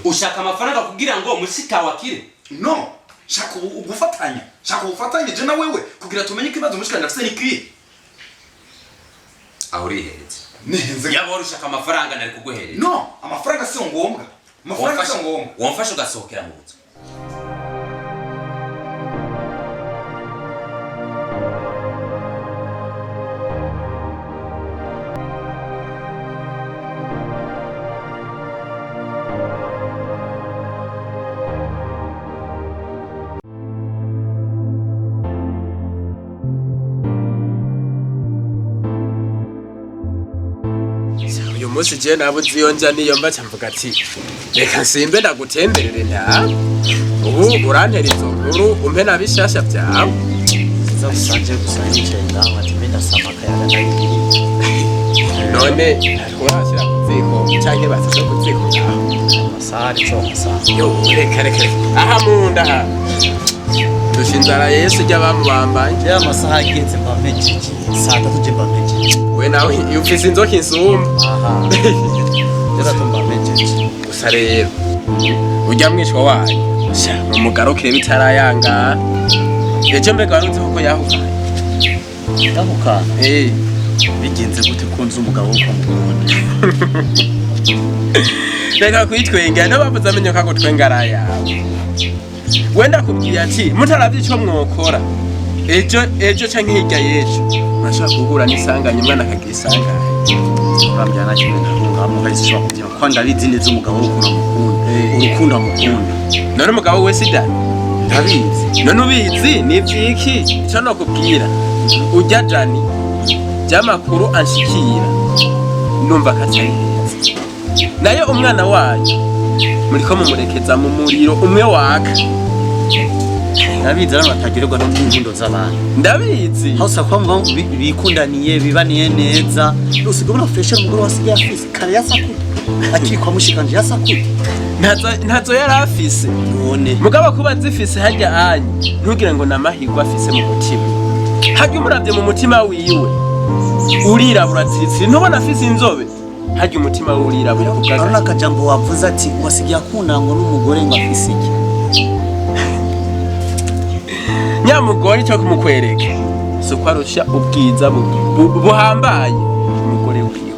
Ushaka amafaranga kugira ngo musika wakire? No, shaka ugufatanya. Shaka ugufatanya je na wewe kugira tumenye kibazo mushika ndafise niki. Ahurihereze. Neze. Yabo ushaka amafaranga nari kuguhereza. No, amafaranga si ngombwa. Amafaranga si ngombwa. Wamfasha ugasohokera mu nzu. Musi je nabuze iyo nja niyo mba camvuga ati reka nsimbe ndagutemberere nta ubu urantera izo nkuru umpe nabishasha byawe sanje gusanje ngaho ati menda samaka yaga nayi none urashira kuziko canke bafashe kuziko amasari cyo masari yo reka aha munda ha dushinzara Yesu jya bamubambanye ya masaha agenze mbamenje saa 3 je mbamenje we nawe ufise inzoka insuma aha jera tumbamenje gusa rero ujya mwishwa wayo umugarukire bitarayanga ejo mbega warunze kuko yahukaye bigenze gute kunza umugabo wo kumukunda reka kwitwenga no bavuze amenyo kako twengara yawe wenda kubwiye ati mutaravye ico mwokora ejo canke hirya yejo mashaka guhura n'isanganya umwana akagisanganya urambyana kimwe ntabwo hari cyo kugira ko ndabizi neza umugabo wo kumukunda urukundo amukunda none umugabo we sida ndabizi none ubizi ni vyiki ico no kubwira ujya jani byamakuru anshikira numva katayiheza nayo umwana wayo muriko mumurekeza mu muriro umwe waka ndabizi rero batagirirwa no n'inkundo z'abantu ndabizi hausa kwa mva bikundaniye bibaniye neza usigo no fresher umugore wasigaye afise kare yasakuye akikwa mushikanje yasakuye ntazo yari afise none mugabo kuba zifise hajya anyi ntugire ngo namahirwa afise mu mutima hajya umuravye mu mutima wiwe urirabura tsitsi ntubona afise inzobe hajya umutima urirabura kugaza arona kajambo wavuze ati wasigiye akunda ngo n'umugore ngo afise iki nyamugore cyo kumukwereka suko arusha ubwiza buhambaye umugore wiwe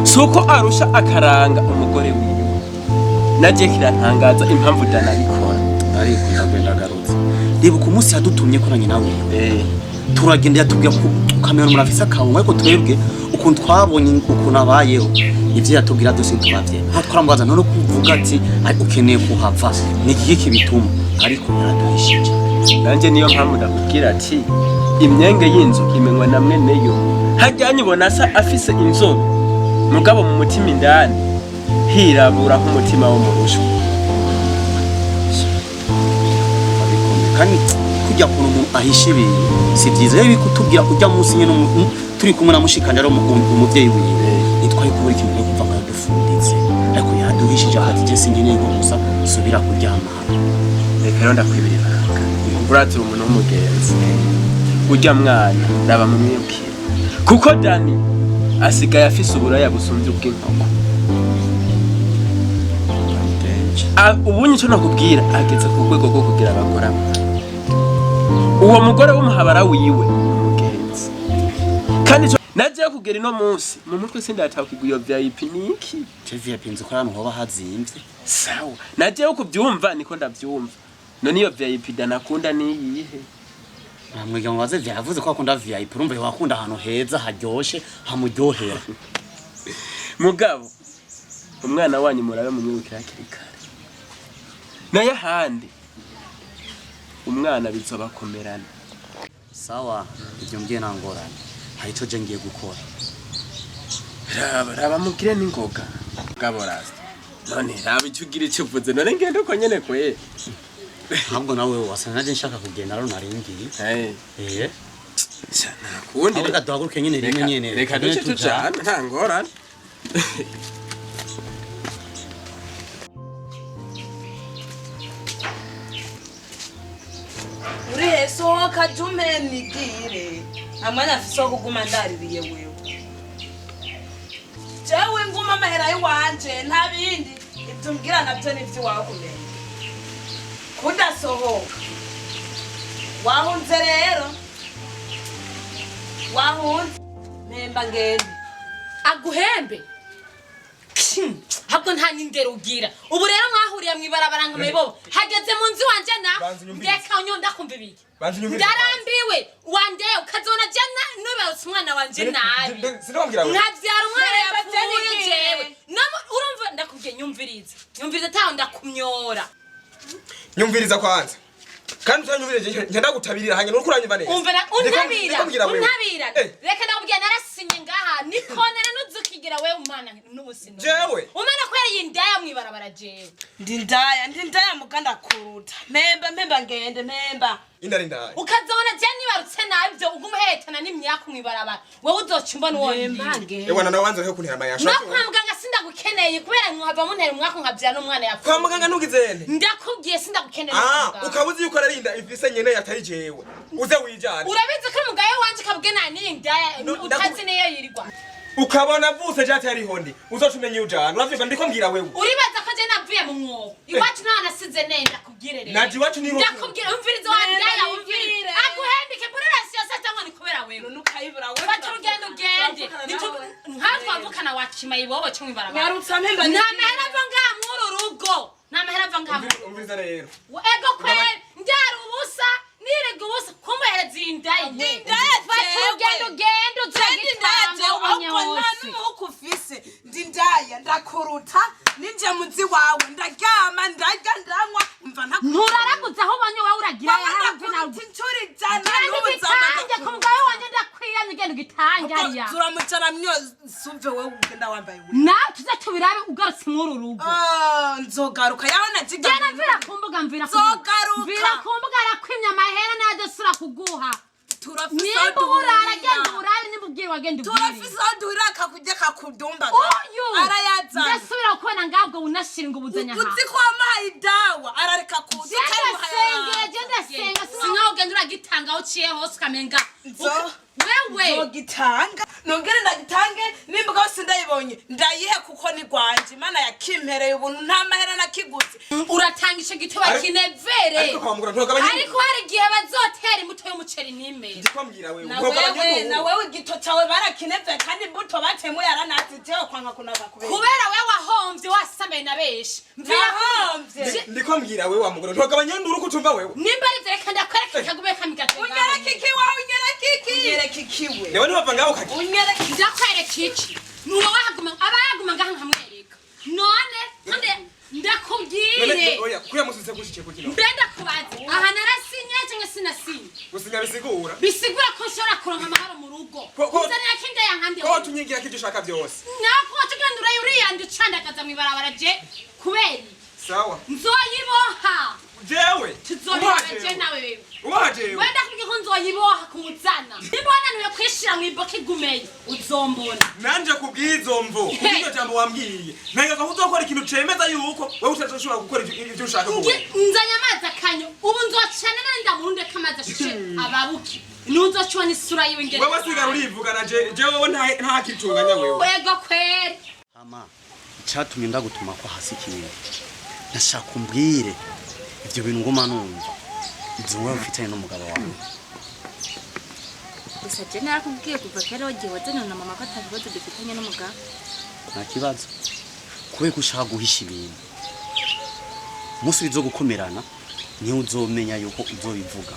suko arusha akaranga umugore wiwe naje kirantangaza impamvu danabikora ariko ndagenda garutse ndibuka umunsi yadutumye koranye nawe turagenda yatubwiye ko kamera murafise akabungo ariko twebwe ukuntu twabonye ukuntu abayeho ivyo yatubwira byose twavye nko twarambaza none kuvuga ati ari ukeneye kuhava niki kibituma ariko yaraduhishije nanje niyo mpamvu ndakubwira ati imyenge y'inzu imenywa na mweneyo hajyanye ubona sa afise inzobe mugabo mu mutima indani hirabura nk'umutima wo mu rusho kandi kujya kuno umuntu ahisha ibintu si byiza rero bikutubwira kujya munsi nyene turi kumwe na mushikanje ari umuvyeyi wiwe nitwaye kubura ikintu cyo kuva ngo dufunditse ariko yaduhishije ati je singeneye ngo gusa subira kuryama reka rero ndakwibirira uratura umuntu w'umugenzi ujya mwana raba mu mwibwira kuko Dani asigaye afise uburaya busumvye ubw'inkoko ubunye cyo nakubwira ageze ku rwego rwo kugira abakora uwo mugore w'umuhabara wiwe umugenzi kandi naje kugera ino munsi mu mutwe sindatawukigwa iyo VIP niki je VIP nzi ko abantu hoba hazimvye sawa naje kubyumva niko ndabyumva none iyo VIP danakunda niyihe namwega ngo baze vyavuze ko akunda VIP urumva wakunda ahantu heza haryoshe hamuryohera mugabo umwana wanyu murabe munyurukira kirikare naye handi umwana bizobakomerana sawa ivyo mgiye nangorana hari ico je ngiye gukora raba mugire n'ingoga gabo rasta none raba icyo ugira icyo uvuze none ngende uko nyene kwe ntabwo nawe wasana naje nshaka kugenda rero naringiye kundi reka duhaguruke nyene rimwe nyene reka duce tujana nta ngorane uri sohoka jume nigire amwana afiso kuguma ndaririye wewe jewe nguma amahera yiwanje nta bindi ibyo mbwira nabyo nibyo wakumenya kudasohoka wahunze rero wahunze mpemba ngende aguhembe habwo nta nindero ugira ubu rero mwahuriye mwibarabara ngo mebo hageze mu nzi wanje na ndeka unyonda kumva ibiki ndarambiwe wande ukazona jana nubatse umwana wanje nabi nkavyara umwana yapfuye jewe urumva ndakubwiye nyumviriza taho ndakumyora nyumviriza kwanza kandi utanyumviriza ngenda gutabirira hanya nuko uranyumva neza untabira reka ndakubwiye narasinye ngaha nikonera nuzukigira wewe umwana n'ubusino jewe umwana kwera yindaya mwibarabara jewe ndindaya muganda kuruta mpemba ngende mpemba indaya ukazona je nibarutse nabyo ugumuhetana n'imyaka mwibarabara wewe uzocumba n'uwonye ewana nawe wanze ko kuntera mayasha kwa muganga sindagukeneye kubera mwava muntera umwaka nkavyana n'umwana yapfuye kwa muganga ntugizene ndakubwiye sindagukeneye ukabuzi yuko ararinda ifise nyene yatari jewe uze wijane urabizi ko mugaye wanje kabwe nani ndaya utazi niyo yirirwa ukabona vuse jati ari hondi uzocumenye ujana uravyuka ndiko mbwira wewe uribaza ko je navuye mu mwobo iwacu nana size nenda kubwire rero naji wacu ni ndakubwira umvirizo wandaya umvire aguhendike burasi yose cyangwa ni kubera wewe nukayibura wewe fata urugendo ugende ntatwavukana wakima ibobo cyo mwibarabara nyarutsa mpemba nta mahera ava ngaha mw'uru rugo nta mahera ava ngaha umviriza rero ego kwe ndara ubusa nirega ubusa kumuhereza indaye fata urugendo ugende uzagitanga ubanyawose ukufise ndindaya ndakuruta ninje muzi wawe ndaryama ndarya ndanywa umva nturaraguza aho ubonye wowe uragira yaharavye nawe incuri jana n'ubuzanje ku mugabo wanje ndakwiyanye ugenda ugitange hariya turamucara myo suve wewe ugenda wambaye nawe tuze tubirabe ugarutse mw'uru rugo nzogaruka yaho najiga genda mvira ku mbuga mvira ku mbuga arakwimya amahera n'adasura kuguha nimba uburara genda uburabe nimba ubwira wagenda ubwire turafise aho duhurira akakujya kakudumba arayazana ndasubira kubona ngabwo bunashira ngo ubuzanya hawe uzi ko wamuhaye idawa arareka kuza genda senga singaho ugenda uragitanga aho uciye hose ukamenga wewe zogitanga nongere ndagitange nimba hose ndayibonye ndayihe kuko ni gwanje Imana yakimpereye ubuntu nta mahera nakiguze uratangisha gitoba kinevere ariko hari igihe bazotera imbuto y'umuceri n'imere ndikwambwira wewe na wewe igito cawe barakinevye kandi imbuto batemu yaranatiteho kwanka kunaga kubera wewe wahomvye wasambaye na beshi mvira ndikwambwira wewe wamugore ntugabanya nduru kutumva wewe nimba ari reka ndakwereka kagube kamigato unyereka ikiwe newe nibava ngaho kaki unyereka ndakwereka iki nuwo abaguma ngaha nkamwereka none kandi ndakubwire oya kuya musise gushike kukino mbenda kubaza aha narasinye cyangwa sinasinye gusinya bisigura ko nshobora kuronka amahoro mu rugo uzanira kinda yankande ko tunyigira kivyo ushaka byose nako tugenda urayuriyandi ucandagaza mwibarabara je kubera sawa nzoyiboha jewe tuzoyiboha nawe wajewe wenda kugira ko nzoyiboha kumuzana nibona niwe kwishira mu iboki gumeye uzombona nanje kubwizo mvo kubyo jambo wambwiye nanga ko uzokora ikintu cemeza yuko wewe utashobora gukora ivyo ushaka gukora nzanya amazi akanyo ubu nzocana nenda murunde kamazi ashushe ababuki nuzocona isura yiwe ngere wewe sigara urivugana jewe nta kitunganya wewe ego kwere ama icatumye ndagutuma ko hasi kintu nashaka umbwire ivyo bintu ngoma numva ibyo wowe ufitanye n'umugabo wawe gusa je narakubwiye kuva kera wagiye wazana na mama ko atabibazo dufitanye n'umugabo nta kibazo kubera ushaka guhisha ibintu umunsi bizo gukomerana niyo uzomenya yuko uzobivuga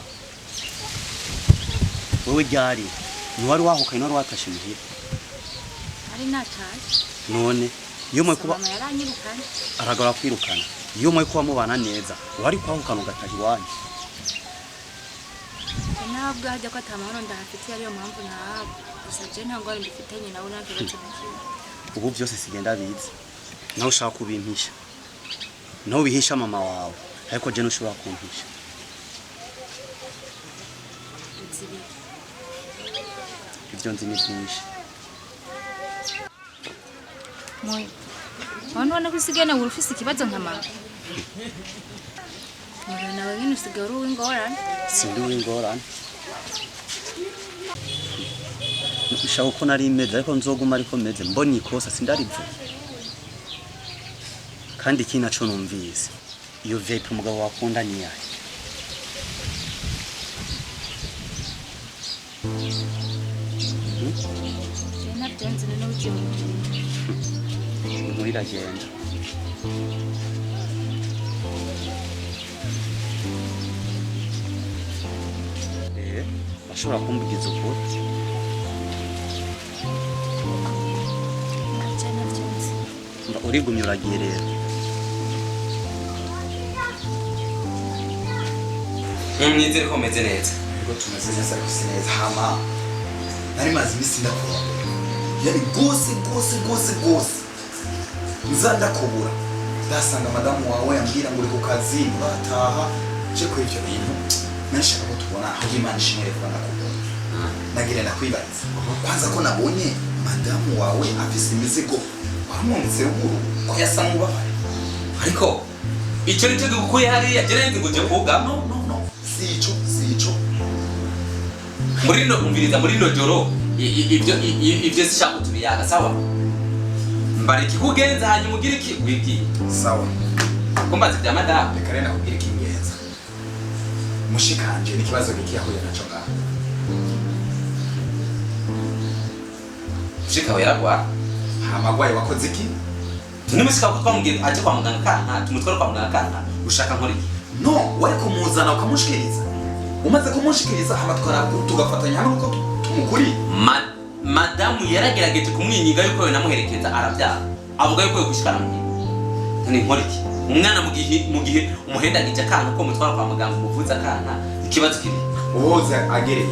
wewe ryari ntiwari wahukanye nari watashe muhira ari nataje none iyo mwe kuba mama yaranyirukanye aragara kwirukana iyo mwe kuba mubana neza wari kwahukana ugataha iwanyu ntabwo hajya ko atamahoro ndahafite ariyo mpamvu ntabwo gusa je ntabwo ari mbifitanye nawe nakibazo nakimwe ubu byose sigenda bizi nawe ushaka kubimpisha nawe bihisha mama wawe ariko je nushobora kumpisha ibyo nzi ni byinshi moyo wabona ko usigaye nawe ufise ikibazo nka mama moyo nawe nyine usigaye uri uw'ingorane sindi uw'ingorane ushaka uko nari meze ariko nzoguma ariko meze mbona ikosa sindarivuga kandi iki naco numvise iyo vepe umugabo wakunda ni yahe Jena byanze n'ugiye mu muri ragenda bashobora kumbugiza ukuri Jena byanze urigumye uragiye rero mwizere ko meze neza Ubwo tumeze neza ariko si neza hama nari maze iminsi ndakubura yani gose nza ndakubura ndasanga madamu wawe yambwira ngo uri ku kazi urataha je ko ivyo bintu nashaka ko tubona aho Imana ishimire kuba ndakubura nagira ndakwibariza kwanza ko nabonye madamu wawe afise imizigo wamwumvise ruguru ko yasa nk'ubabare ariko icyo nicyo gikuye hariya gerenze ngo je kuga no sico muri no umviriza muri no joro ibyo sishaka tubiyaga sawa mbariki kugenza hanyuma ugira iki wibwiye sawa kumbaza bya madamu reka rena kugira ikingenza mushikanje ni kibazo gikiyahuye naco ngaho ushikawe yaragwa hamagwaye wakoze iki tunimusika ko twamubwira aje kwa muganga kanka tumutwara kwa muganga kanka ushaka nkora iki no wari kumuzana ukamushikiriza umaze kumushikiriza hamatwara tugafatanya hamwe uko tumukuri madamu yaragerageje kumwinyiga yuko we namuherekeza arabyara avuga yuko gushikana ni nkora iki umwana mu gihe umuhendagije kanka ko mutwara kwa muganga umuvuza kanka ikibazo kiri uboze agereye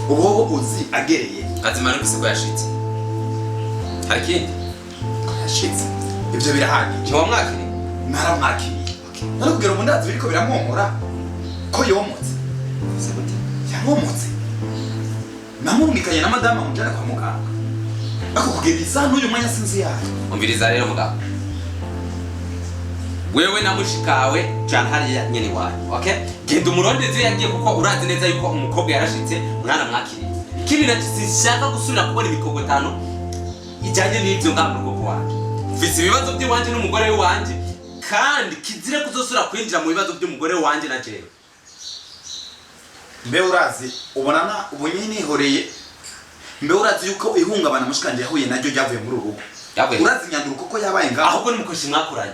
ubobo uzi agereye azimana ko yashitse hariki yashitse ibyo birahagije ntiwamwakiriye naramwakiriye narubwira umundazi biriko biramwomora ko yomotse yamomotse namurumikanye na madama mujana kwa muganga ako kugeriza n'uyu mwanya sinzi yayo umviriza rero mugabo wewe na mushikawe cyane hariya nyene wawe okay genda umurondeze yagiye kuko urazi neza yuko umukobwa yarashitse mwana mwakiriye kibi na sishaka gusubira kubona ibikogo 5 ijanye n'ivyo ngabo rugo wanje mfise ibibazo by'wanje n'umugore wanje kandi kizire kuzosura kwinjira mu bibazo by'umugore wanje na jewe mbe urazi ubonana ubunyine ihoreye mbe urazi yuko ihungabana mushikanje yahuye naryo ryavuye muri urugo urazi nyanduruko ko yabaye ngaho ahubwo ni mukoshi mwakuranye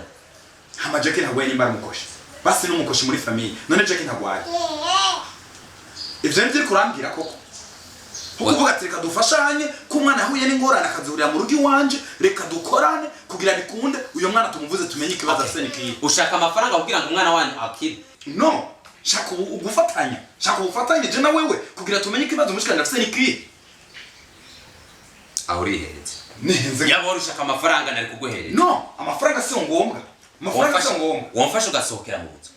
hama Jackie ntagwaye nimba mukoshi basi n'umukoshi muri famille none Jackie ntagwaye ivyo nivyo kurambira koko kuvuga ati reka dufashanye ko umwana yahuye n'ingorane akazurira mu rugo iwanje reka dukorane kugira bikunde uyo mwana tumuvuze tumenye ikibazo afite nikiye ushaka amafaranga kugira ngo umwana wanyu akire no shaka ugufatanya je na wewe kugira tumenye ikibazo mushikanje afite nikiye ahurihereze nihenze yabo ushaka amafaranga nari kuguhereza no amafaranga si ngombwa amafaranga si ngombwa wamfasha ugasohokera mu nzu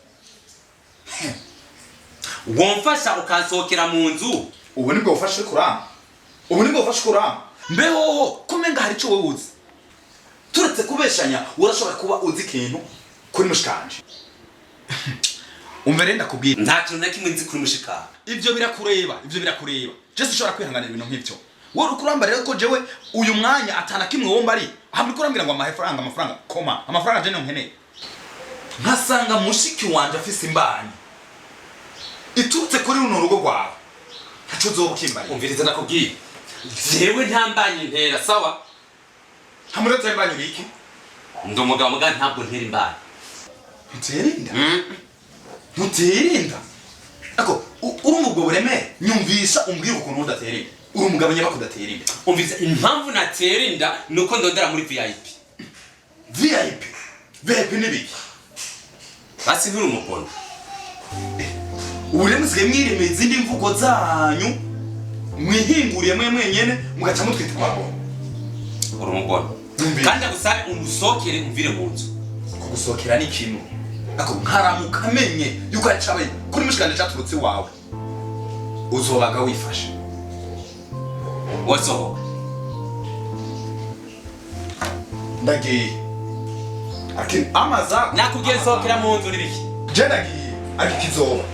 wamfasha ukasohokera mu nzu ubu nibwo ufashe kurama mbe wowe kumenga hari ico wowe uzi turetse kubeshanya urashobora kuba uzi ikintu kuri mushikanje umve renda kubwira nta kintu na kimwe nzi kuri mushikanje ivyo birakureba je sinshobora kwihanganira ibintu nk'ivyo wowe ukuramba rero ko jewe uyu mwanya atana kimwe womba ari hamwe kurambira ngo amafaranga koma amafaranga je nkeneye nkasanga mushiki wanje afise imbanyi iturutse kuri runo rugo rwawe ntaco zobukimbaye umviriza nakubwiye jewe ntambanye ntera sawa hamuretse imbanyi biki ndi umugabo mugani ntabwo ntera imbanyi ntuterinda ako urumva ubwo buremere nyumvisha umbwira ukuntu udaterinda uri umugabo nyabako udaterinda umviriza impamvu naterinda nuko ndondera muri VIP nibiki basi nkuru umukono ubu rero musigaye mwiremeye izindi mvugo zanyu mwihinguriye mwenyene mugaca mutwita abagabo uri umukono kandi agusabe umusokere umvire mu nzu kugusohokera ni ikintu ako nkaramuka amenye yuko yacabaye kuri mushikanje caturutse iwawe uzobaga wifashe wosohoka ndagiye ariko amaza nakubwiye sohokera mu nzu nibiki je ndagiye ariko kizoba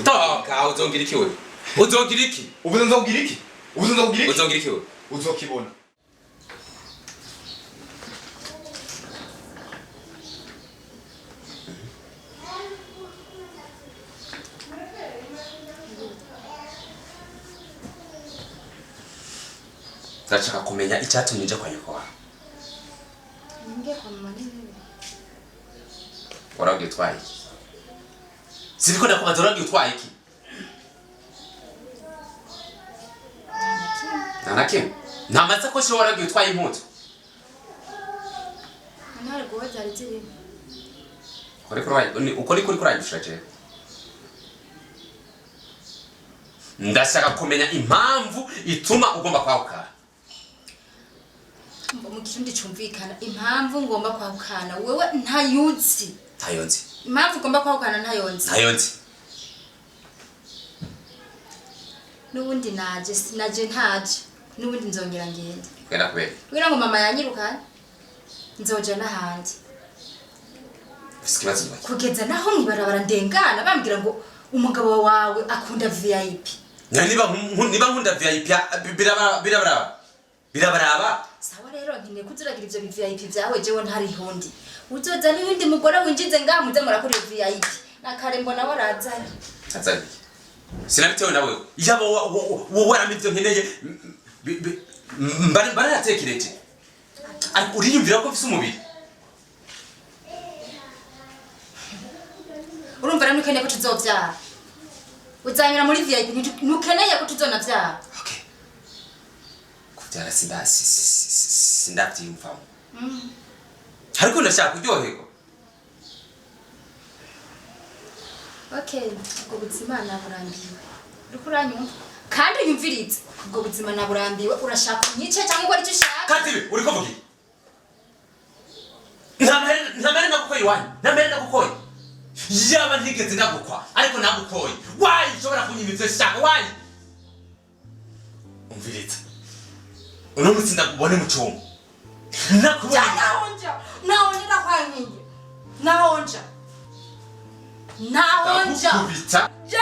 toka uzongira iki wewe uzogira iki ubuzogira iki uzogira iki wewe uzokibona ndashaka kumenya icyatumye nje kwa nyoko wawe. Ngiye kwa mama nini? Waragiye utwaye iki? Siriko ndakubaza waragiye utwaye iki? Nanake. Namaze ko shobora waragiye utwaye impuzu. Nari goza ari ziri. Ukori kuri kurangishije je. Ndashaka kumenya impamvu ituma ugomba kwahukana. Mu kirundi cyumvikana impamvu ngomba kwahukana wewe ntayuzi. Ntayonzi. Impamvu ngomba kwahukana ntayonzi. Ntayonzi. Nubundi naje ntaje. Nubundi nzongera ngende. Kwenda kubera. Kugira ngo mama yanyirukane. Nzoja n'ahandi. Sikibazo. Kugeza naho mwibarabara ndengana bambwira ngo umugabo wawe akunda VIP. Niba nkunda VIP birabaraba. Sawa rero nkine kuzuragira ivyo VIP byawe jewe ntari hundi. Uzoza n'ibindi mugore winjize ngaha muze murakora VIP. Nakare mbona warazanye. Azanye. Sinabitewe nawe. Yaba wowe waramivyo nkeneye mbari yatekereje. Ariko uriyumvira ko ufise umubiri. Urumva rero nukeneye ko tuzovyara. Uzanyura muri VIP ntukeneye ko tuzona vyara. Okay. Kuvyara sindavyumvamo. Ariko ndashaka kuryoherwa. Okay, ubwo buzima naburambiwe. Uriko uranyumva? Kandi unyumvirize. Ubwo buzima naburambiwe urashaka unyice cyangwa ukora icyo ushaka? Katibe uriko vuga. Ntamere nagukoye wanyu. Ntamere nagukoye. Yaba ntigeze ndagukwa ariko nagukoye. Why ushobora kunyibitse shaka why? Umviriza. Uno mutsi ndakubone mu cyumba. Nakubona. Naonja kwa nyinyi. Naonja. Ndakubita. Je